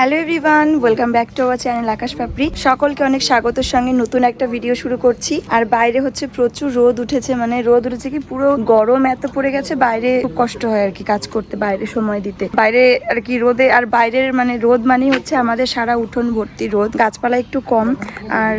Hello everyone, welcome back to our channel Akash Papri. সকলকে অনেক স্বাগতের সঙ্গে নতুন একটা ভিডিও শুরু করছি। আর বাইরে হচ্ছে প্রচুর রোদ উঠেছে, মানে রোদ উঠেছে কি পুরো গরম এত পড়ে গেছে, বাইরে খুব কষ্ট হয় আর কি কাজ করতে, বাইরে সময় দিতে। বাইরে আর কি রোদে, আর বাইরের মানে রোদ মানেই হচ্ছে আমাদের সারা উঠোন ভর্তি রোদ। গাছপালা একটু কম, আর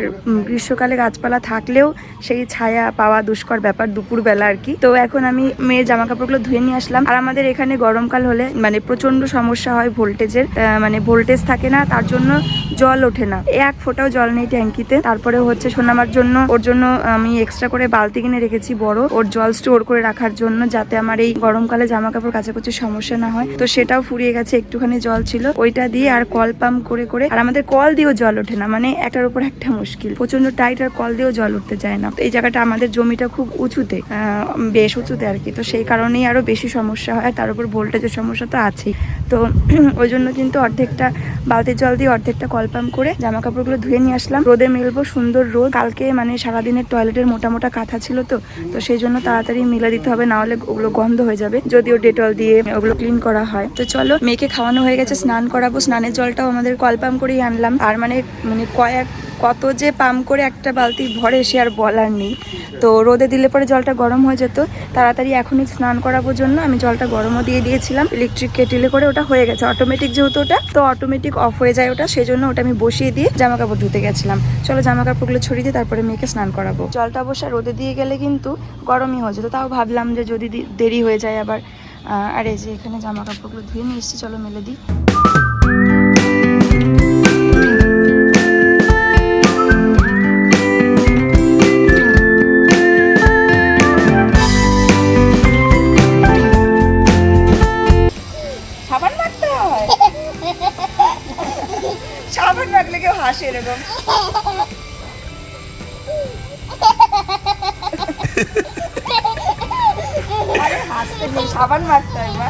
গ্রীষ্মকালে গাছপালা থাকলেও সেই ছায়া পাওয়া দুষ্কর ব্যাপার দুপুরবেলা আর কি। তো এখন আমি মেয়ের জামা কাপড়গুলো ধুয়ে নিয়ে আসলাম। আর আমাদের এখানে গরমকাল হলে মানে প্রচন্ড সমস্যা হয় ভোল্টেজের, মানে ভোল্টেজ থাকে না, তার জন্য জল ওঠে না, এক ফোঁটাও জল নেই ট্যাঙ্কিতে। তারপরে হচ্ছে সোনামার জন্য, ওর জন্য আমি এক্সট্রা করে বালতি কিনে রেখেছি বড়, ওর জল স্টোর করে রাখার জন্য, যাতে আমার এই গরমকালে জামা কাপড় কাচাকুচি সমস্যা না হয়। তো সেটাও ফুরিয়ে গেছে, একটুখানি জল ছিল ওইটা দিয়ে, আর কল পাম্প করে করে, আর আমাদের কল দিয়েও জল ওঠে না, মানে একটার উপর একটা মুশকিল, প্রচন্ড টাইট, আর কল দিয়েও জল উঠতে চায় না। এই জায়গাটা আমাদের জমিটা খুব উঁচুতে, বেশ উঁচুতে আর কি। তো সেই কারণেই আরো বেশি সমস্যা হয়, তার উপর ভোল্টেজের সমস্যা তো আছেই। তো ওই জন্য কিন্তু অর্ধেকটা বালতির জল দিয়ে অর্ধেকটা কল পাম্প করে জামা কাপড়গুলো ধুয়ে নিয়ে আসলাম। রোদে মেলবো, সুন্দর রোদ। কালকে মানে সারাদিনের টয়লেটের মোটা মোটা কাঁথা ছিল, তো সেই জন্য তাড়াতাড়ি মিলে দিতে হবে, না হলে ওগুলো গন্ধ হয়ে যাবে, যদিও ডেটল দিয়ে ওগুলো ক্লিন করা হয়। তো চলো, মেয়েকে খাওয়ানো হয়ে গেছে, স্নান করাবো। স্নানের জলটাও আমাদের কল পাম্প করেই আনলাম। আর মানে কত যে পাম্প করে একটা বালতি ভরে সে আর বলার নেই। তো রোদে দিলে পরে জলটা গরম হয়ে যেত, তাড়াতাড়ি এখনই স্নান করাবোর জন্য আমি জলটা গরমও দিয়ে দিয়েছিলাম ইলেকট্রিক কেটেলে করে। ওটা হয়ে গেছে অটোমেটিক, যেহেতু ওটা তো অটোমেটিক অফ হয়ে যায় ওটা, সেই জন্য ওটা আমি বসিয়ে দিয়ে জামা কাপড় ধুতে গেছিলাম। চলো জামা কাপড়গুলো ছড়িয়ে দিয়ে তারপরে মেয়েকে স্নান করাবো। জলটা অবশ্য রোদে দিয়ে গেলে কিন্তু গরমই হয়ে যেত, তাও ভাবলাম যে যদি দেরি হয়ে যায় আবার। আর এই যে এখানে জামা কাপড়গুলো ধুয়ে নিয়ে এসেছি, চলো মেলে দিই। সাবান মাখলে কেউ হাসে এরকম। আরে হাসতে নেই, সাবান মাখতে হয় মা।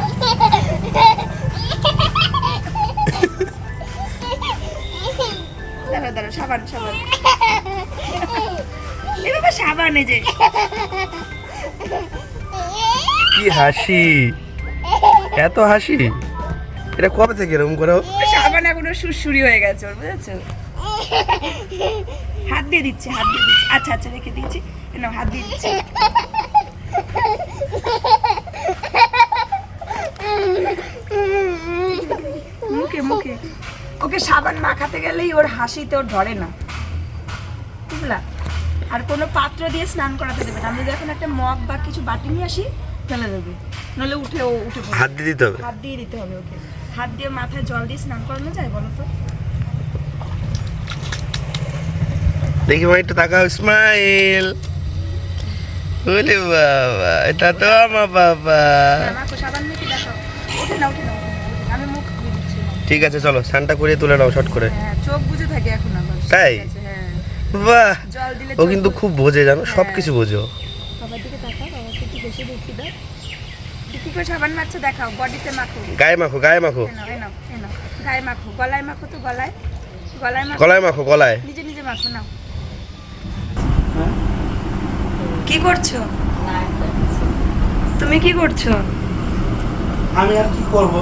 দাঁড়া দাঁড়া, সাবান সাবান, এভাবে সাবান। এই যে কি হাসি, এত হাসি, এটা কবে থেকে এরকম করো? সাবান এখনো সুরসুরি হয়ে গেছে ওর, বুঝেছো? হাত দিয়ে দিচ্ছে, হাত দিয়ে দিচ্ছে। আচ্ছা আচ্ছা, রেখে দিয়েছি, নাও হাত দিয়ে দিচ্ছি। মুখে মুখে ওকে সাবান মাখাতে গেলেই ওর হাসিতে ওর ধরে না, বুঝলা? আর কোনো পাত্র দিয়ে স্নান করাতে দেবে না। আমি যখন একটা মগ বা কিছু বাটি নিয়ে আসি ফেলে দেবে, নইলে উঠে পড়বে। হাত দিয়ে দিতে হবে, হাত দিয়ে দিতে হবে ওকে। হাত দিয়ে মাথায় জল দিয়ে স্নান করানো যায় বলো তো? দেখি ভাই একটু তাকাও, স্মাইল। ওরে বাবা, এটা তো আমার বাবা। আমাকে সাবান মেখে দেখাও। ওঠে না, ওঠে না, আমি মুখ ধুয়ে দিচ্ছি। ঠিক আছে, চলো স্নানটা করে তুলে নাও শর্ট করে। হ্যাঁ, চোখ বুজে থাকে এখন আবার। তাই? হ্যাঁ, বাহ, জল দিলে ও কিন্তু খুব বোঝে, জানো, সব কিছু বোঝো। বাবার দিকে তাকাও, বাবাকে একটু বেশি দেখি দাও। কি করে সাবান মাখছো দেখাও, বডিতে মাখো, গায়ে মাখো, গায়ে মাখো, নাও নাও নাও, গায়ে মাখো, গলায় মাখো, তো গলায়, গলায় মাখো, গলায় মাখো, গলায়। নিজে নিজে মাখো। নাও, কি করছো তুমি? কি করছো? আমি আর কি করব,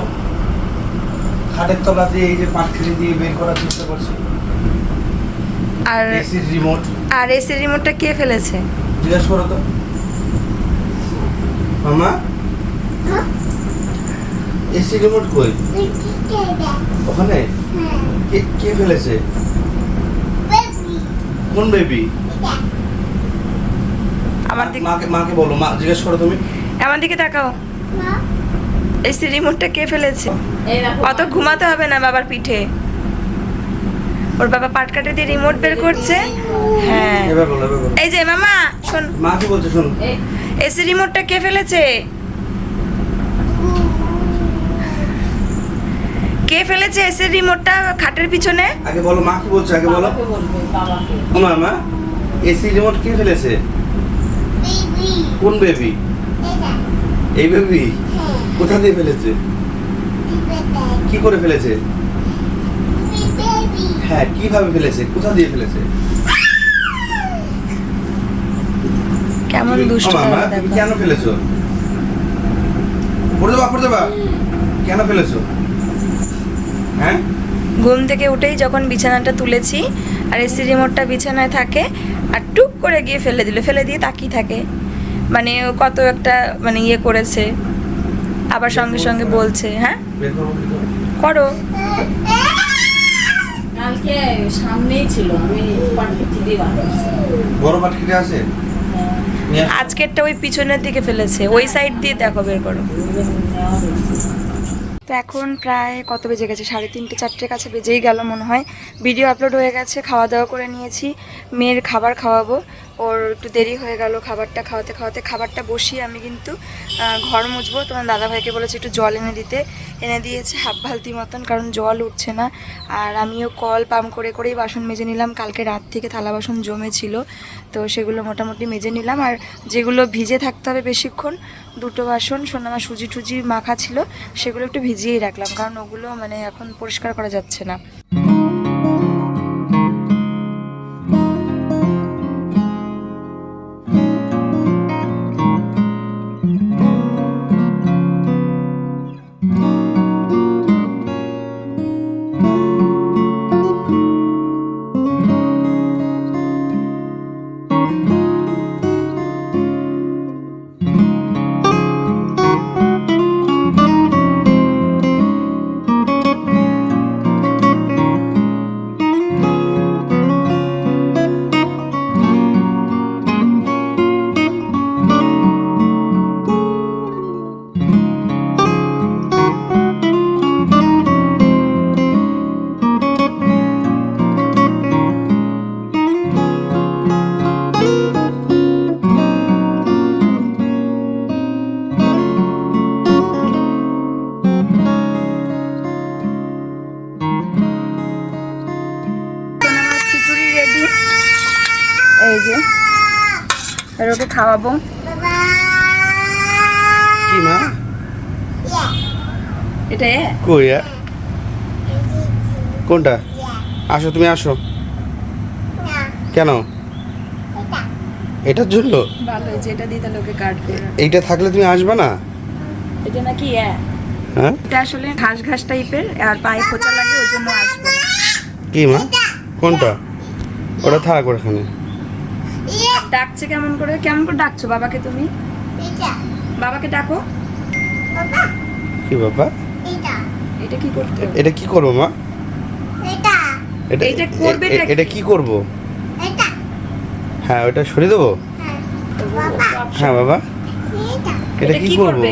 খাটের তলা দিয়ে এই যে পাটকেলি দিয়ে বের করার চেষ্টা করছি। আর এসির রিমোট, আর এসির রিমোটটা কে ফেলেছে? জিজ্ঞেস করো তো মামা, এসি রিমোট কই? ওখানে কে ফেলেছে? কোন বেবি? আমার দিকে, মাকে বলো, মা জিজ্ঞেস করো তুমি। আমার দিকে তাকাও। এসি রিমোটটা কে ফেলেছে? অত ঘুমাতে হবে না বাবার পিঠে। ওর বাবা পাট কাটে দিয়ে রিমোট বের করছে। হ্যাঁ, এবার বলো, এবার বলো। এই যে মামা শোন, মা কি বলছে শোনো। এসি রিমোটটা কে ফেলেছে? কে ফেলেছে এসি রিমোটটা খাটের পিছনে? আগে বলো মা কি বলছে, আগে বলো। মামা, এসি রিমোট কে ফেলেছে? কোন বেবি? এই বেবি কোথা দিয়ে ফেলেছে? কি করে ফেলেছে? হ্যাঁ, কিভাবে ফেলেছে? কোথা দিয়ে ফেলেছে? কেমন দুষ্ট মামা, তুমি কেন ফেলেছো? পড়ে যাবা, কেন ফেলেছো? হ্যাঁ, ঘুম থেকে উঠেই যখন বিছানাটা তুলেছি আর এসি রিমোটটা বিছানায় থাকে আর টুক করে গিয়ে ফেলে দিল, ফেলে দিয়ে তাকিয়ে থাকে, মানে ও কত একটা মানে ইয়ে করেছে, আবার সঙ্গে সঙ্গে বলছে হ্যাঁ বের করো, বের করো। করো। কালকে সামনেই ছিল, আমি পাটকিটি দিয়ে বার করছি। বড় পাটকিটা আছে নিয়ে আসো। আজকেরটা ওই পিছনের দিকে ফেলেছে, ওই সাইড দিয়ে দেখো বের করো। নেওয়া হয়েছে। তো এখন প্রায় কত বেজে গেছে, 3:30 4টের কাছে বেজেই গেল মনে হয়। ভিডিও আপলোড হয়ে গেছে, খাওয়া দাওয়া করে নিয়েছি, মেয়ের খাবার খাওয়াবো, ওর একটু দেরি হয়ে গেল খাবারটা খাওয়াতে খাওয়াতে। খাবারটা বসিয়ে আমি কিন্তু ঘর মুছবো। তোমার দাদাভাইকে বলেছি একটু জল এনে দিতে, এনে দিয়েছে হাফ বালতি মতন, কারণ জল উঠছে না। আর আমিও কল পাম্প করে করেই বাসন মেজে নিলাম, কালকে রাত থেকে থালা বাসন জমেছিল, তো সেগুলো মোটামুটি মেজে নিলাম। আর যেগুলো ভিজে থাকতে হবে বেশিক্ষণ, 2টো বাসন সোনামা সুজি টুজি মাখা ছিল, সেগুলো একটু ভিজিয়েই রাখলাম, কারণ ওগুলো মানে এখন পরিষ্কার করা যাচ্ছে না। এই যে আর ওকে খাওয়াবো। কি মা এটা কই কোনটা? আসো তুমি আসো। কেন? এটার জন্য? ভালো হয়েছে, এটা দিয়ে তাহলে ওকে কাট করে রাখ। এইটা থাকলে তুমি আসবে না? এটা নাকি হ্যাঁ এটা আসলে ঘাস ঘাস টাইপের, আর পায়ে খোঁচা লাগে, ওর জন্য আসবে না। কি মা কোনটা? ওটা থাক ওখানে। ডাকছে কেমন করে, কেমন করে ডাকছো বাবাকে তুমি? বাবাকে ডাকো। কি বাবা? এটা কি করতে হবে? এটা কি করবো মা? এটা এটা করবে টা কি? এটা কি করবো? হ্যাঁ ওটা সরিয়ে দেবো। হ্যাঁ বাবা এটা কি করবো?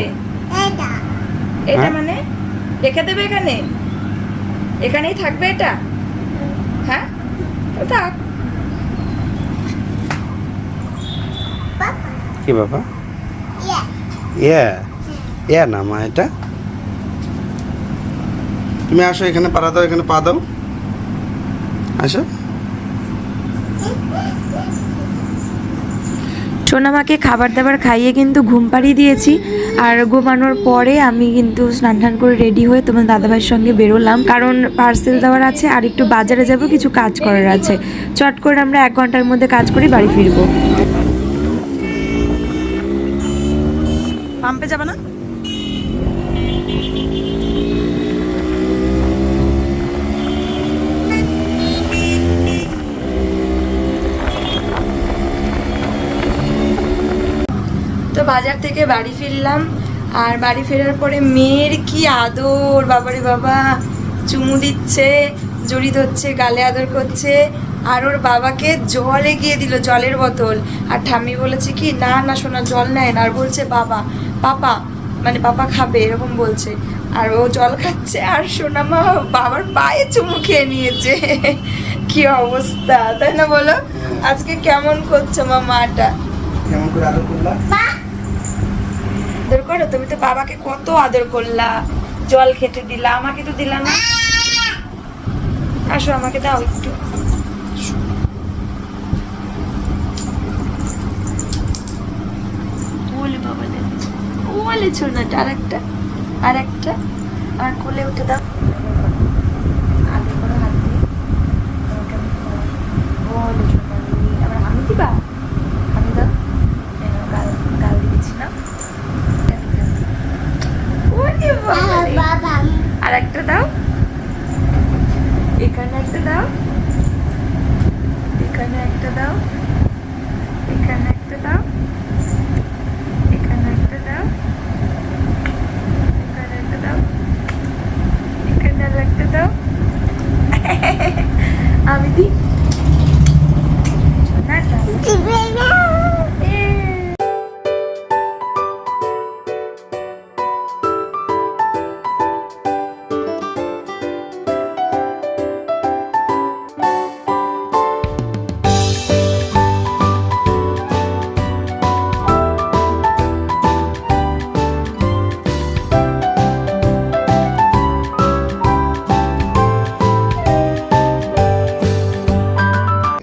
এটা হ্যাঁ? মানে রেখে দেবে এখানে, এখানেই থাকবে এটা? হ্যাঁ ও থাক। কি বাবা? ইয়া ইয়া না মা, এটা তুমি আসো এখানে, পা দাও, এখানে পা দাও, আসো। সোনামাকে খাবার দাবার খাইয়ে কিন্তু ঘুম পাড়িয়ে দিয়েছি, আর ঘুমানোর পরে আমি কিন্তু স্নান টান করে রেডি হয়ে তোমার দাদাভাইয়ের সঙ্গে বেরোলাম, কারণ পার্সেল দেওয়ার আছে আর একটু বাজারে যাব, কিছু কাজ করার আছে। চট করে আমরা 1 ঘন্টার মধ্যে কাজ করে বাড়ি ফিরবো। পাম্পে যাবে না? তো বাজার থেকে বাড়ি ফিরলাম, আর বাড়ি ফেরার পরে মেয়ের কি আদর, বাবারে বাবা, চুমু দিচ্ছে, জড়ি ধরছে, গালে আদর করছে, আর ওর বাবাকে জল এগিয়ে দিল, জলের বোতল। আর ঠাম্মি বলেছে কি না না শোনা জল নেয় না, আর বলছে বাবা পাপা, মানে পাপা খাবে এরকম বলছে, আর ও জল খাচ্ছে, আর সোনামা বাবার পায়ে চুমু খেয়ে নিয়েছে। কি অবস্থা তাই না বলো? আজকে কেমন করছো মা মাটা? কেমন করে আদর করলা? আদর করো, তুমি তো বাবাকে কত আদর করলা, জল খেতে দিলা, আমাকে তো দিলা না। আসো আমাকে দাও একটু। ওলে বাবা দে, ওলে ছোনাটা, আরেকটা আর কোলে উঠে দাও। আদর করো হাত দিয়ে, ওলে ছোনা, আবার আমি দিবা, আমি দাও, গাল গাল দিয়েছি না। আর একটা দাও, এখানে একটা দাও, এখানে একটা দাও, এখানে একটা দাও, এখানে একটা দাও, এখানে আর একটা দাও। আমি দিই না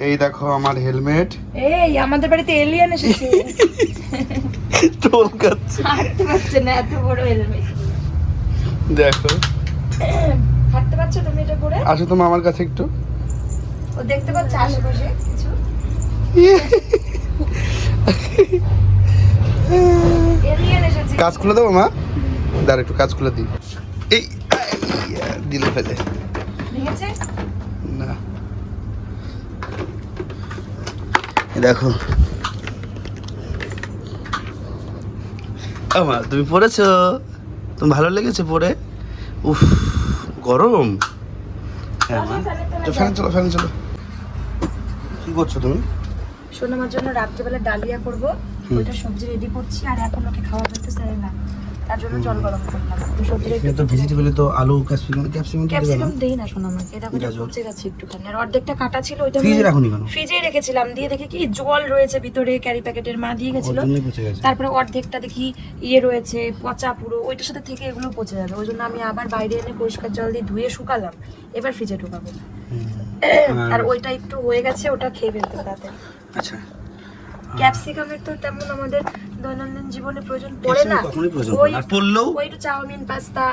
এই দেখো আমার হেলমেট। এই আমাদের বাড়িতে এলিয়েন এসেছে। টোল কাচ্ছে। হাঁটতে পারছে না, এত বড় হেলমেট। দেখো হাঁটতে পারছো তুমি এটা পরে? আসো তুমি আমার কাছে একটু। ও দেখতে পাচ্ছে আশেপাশে কিছু এলিয়েন এসেছে। কাজ খুলে দেবো মা? দাঁড়া একটু কাজ খুলে দিই। এই দিলে ফেলে ভেঙেছে? না, এই দেখো আমা তুমি পড়েছো, তুমি ভালো লেগেছে পড়ে? উফ গরম। হ্যাঁ মা, ফ্যান চলো ফ্যান চলো। কি করছো তুমি? সোনামার জন্য রাত্রেবেলা ডালিয়া করব, ওইটা সবজি রেডি করছি। আর এখন ওকে খাওয়া করতে চাই না, তার জন্য জল গরম করলাম। তো সবজিটা এখানে তো ভেজিটেবলে তো আলু ক্যাপসিকাম তো দেবে না। ক্যাপসিকাম দেই না সোনামাকে, এটা গাজর। পচে গেছে একটুখানি। আর অর্ধেকটা কাটা ছিল, ওইটা ফ্রিজে রাখুনি কেন? ফ্রিজেই রেখেছিলাম, দিয়ে দেখি কি জল রয়েছে ভিতরে, ক্যারি প্যাকেটের মা দিয়ে ওর গেছিল। জন্যই পচে গেছে। তারপরে অর্ধেকটা দেখি ইয়ে রয়েছে পচা পুরো, ওইটার সাথে থেকে এগুলো পচে যাবে। ওই জন্য আমি আবার বাইরে এনে পরিষ্কার জল দিয়ে ধুয়ে শুকালাম, এবার ফ্রিজে ঢোকাবো। আর ওইটা একটু হয়ে গেছে, ওটা খেয়ে ফেলতে তাতে। আচ্ছা, ক্যাপসিকামের তো তেমন আমাদের দৈনন্দিন জীবনে প্রয়োজন পড়ে না। কখনোই প্রয়োজন ওই পড়ে না। আর পড়লেও ওই একটু চাউমিন পাস্তা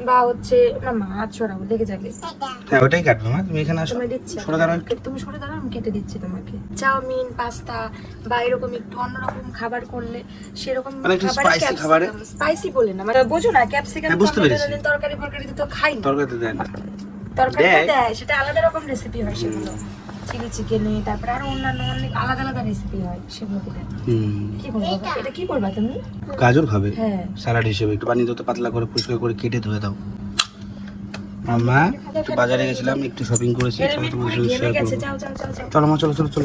বা হচ্ছে না, মাছ ছড়াবো লেগে যাবে। হ্যাঁ ওটাই কাটবে মা, তুমি এখানে আসো। তুমি দিচ্ছি, সরে দাঁড়াও একটু। তুমি সরে দাঁড়াও, আমি কেটে দিচ্ছি তোমাকে। চাউমিন পাস্তা বা এরকম একটু অন্যরকম খাবার করলে সেরকম মানে একটু spicy খাবারে? স্পাইসি বলে না, মানে বোঝো না, ক্যাপসিকাম হ্যাঁ, বুঝতে পেরেছি। তরকারি ফরকারিতে তো খাই না। তরকারিতে দেয় না। তরকারি দেয়? দেয়, সেটা আলাদা রকম রেসিপি হয় সেগুলো। চিলি চিকেনে, তারপরে আরো অন্যান্য অনেক আলাদা আলাদা রেসিপি হয়, সেগুলো দেয়। কি বলবো, এটা কি করবা তুমি? গাজর খাবে? হ্যাঁ। স্যালাড হিসেবে একটু পানি তো পাতলা করে পরিষ্কার করে কেটে ধুয়ে দাও। আমরা একটু বাজারে গেছিলাম, একটু শপিং করেছি, সেটা তোমার সাথে ঘেমে শেয়ার গেছে, করবো। যাও যাও যাও যাও। চলো মা, চলো চলো চলো।